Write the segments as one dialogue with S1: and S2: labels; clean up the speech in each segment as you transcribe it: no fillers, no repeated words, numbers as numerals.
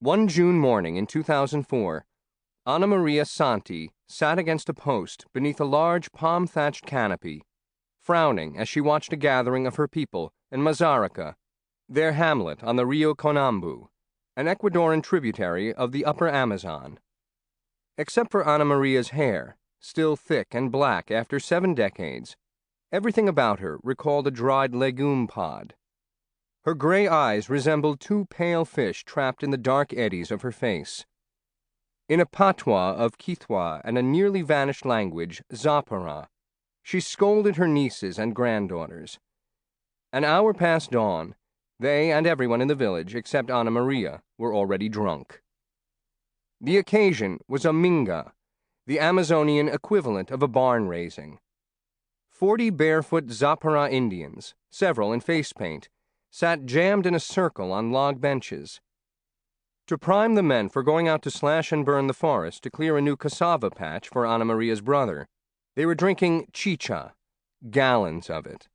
S1: One June morning in 2004, Anna Maria Santi sat against a post beneath a large palm-thatched canopy, frowning as she watched a gathering of her people in Mazarica, their hamlet on the Rio Conambu, an Ecuadorian tributary of the upper Amazon. Except for Anna Maria's hair, still thick and black after 7 decades, everything about her recalled a dried legume pod. Her gray eyes resembled 2 pale fish trapped in the dark eddies of her face. In a patois of Quechua and a nearly vanished language, Zapara, she scolded her nieces and granddaughters. An hour past dawn, they and everyone in the village, except Anna Maria, were already drunk. The occasion was a minga, the Amazonian equivalent of a barn raising. 40 barefoot Zapara Indians, several in face paint, sat jammed in a circle on log benches. To prime the men for going out to slash and burn the forest to clear a new cassava patch for Anna Maria's brother, they were drinking chicha, gallons of it.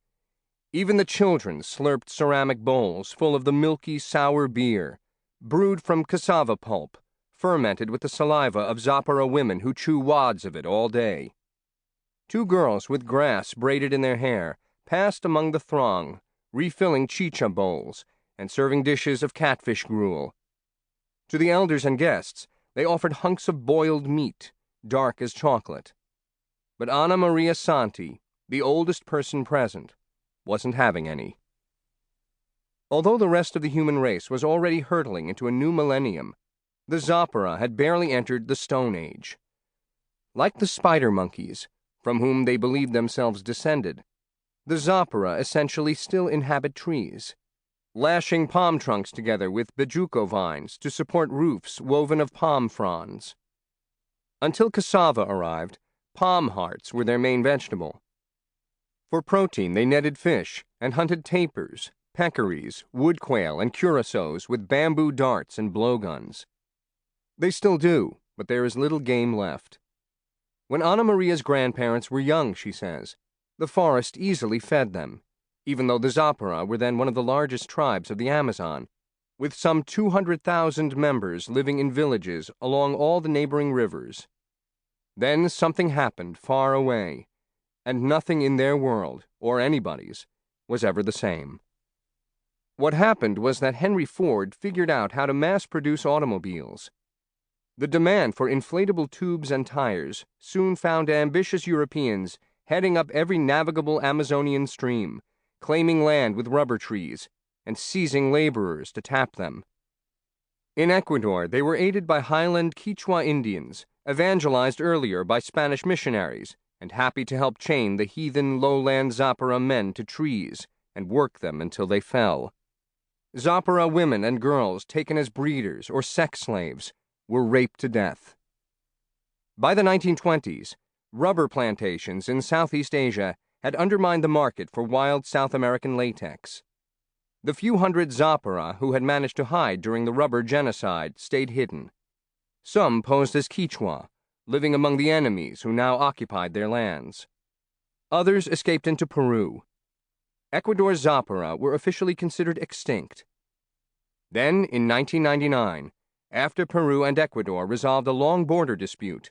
S1: Even the children slurped ceramic bowls full of the milky, sour beer, brewed from cassava pulp, fermented with the saliva of Zapara women who chew wads of it all day. 2 girls with grass braided in their hair passed among the throng, refilling chicha bowls and serving dishes of catfish gruel. To the elders and guests, they offered hunks of boiled meat, dark as chocolate. But Anna Maria Santi, the oldest person present, wasn't having any. Although the rest of the human race was already hurtling into a new millennium, the Zapara had barely entered the Stone Age. Like the spider monkeys, from whom they believed themselves descended, the Zapara essentially still inhabit trees, lashing palm trunks together with bejuco vines to support roofs woven of palm fronds. Until cassava arrived, palm hearts were their main vegetable. For protein, they netted fish and hunted tapirs, peccaries, wood quail, and curassows with bamboo darts and blowguns. They still do, but there is little game left. When Anna Maria's grandparents were young, she says, the forest easily fed them, even though the Zapara were then one of the largest tribes of the Amazon, with some 200,000 members living in villages along all the neighboring rivers. Then something happened far away, and nothing in their world, or anybody's, was ever the same. What happened was that Henry Ford figured out how to mass-produce automobiles. The demand for inflatable tubes and tires soon found ambitious Europeans heading up every navigable Amazonian stream, claiming land with rubber trees, and seizing laborers to tap them. In Ecuador, they were aided by highland Quechua Indians, evangelized earlier by Spanish missionaries, and happy to help chain the heathen lowland Zapara men to trees and work them until they fell. Zapara women and girls taken as breeders or sex slaves were raped to death. By the 1920s, rubber plantations in Southeast Asia had undermined the market for wild South American latex. The few hundred Zapara who had managed to hide during the rubber genocide stayed hidden. Some posed as Quechua, living among the enemies who now occupied their lands. Others escaped into Peru. Ecuador's Zapara were officially considered extinct. Then, in 1999, after Peru and Ecuador resolved a long border dispute,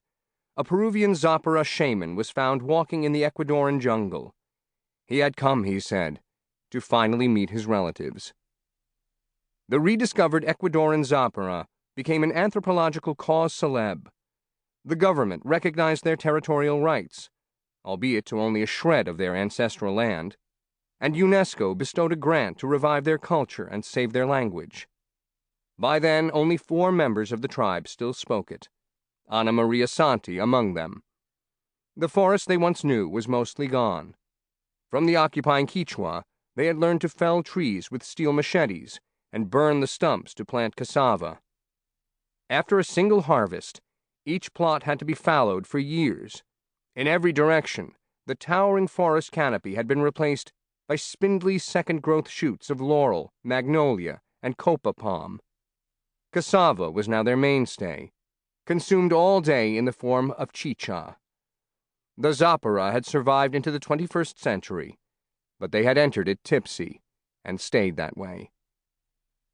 S1: a Peruvian Zapara shaman was found walking in the Ecuadorian jungle. He had come, he said, to finally meet his relatives. The rediscovered Ecuadorian Zapara became an anthropological cause célèbre. The government recognized their territorial rights, albeit to only a shred of their ancestral land, and UNESCO bestowed a grant to revive their culture and save their language. By then, only 4 members of the tribe still spoke it, Anna Maria Santi among them. The forest they once knew was mostly gone. From the occupying Quechua, they had learned to fell trees with steel machetes and burn the stumps to plant cassava. After a single harvest, each plot had to be fallowed for years. In every direction, the towering forest canopy had been replaced by spindly second-growth shoots of laurel, magnolia, and copa palm. Cassava was now their mainstay, consumed all day in the form of chicha. The Zapara had survived into the 21st century, but they had entered it tipsy and stayed that way.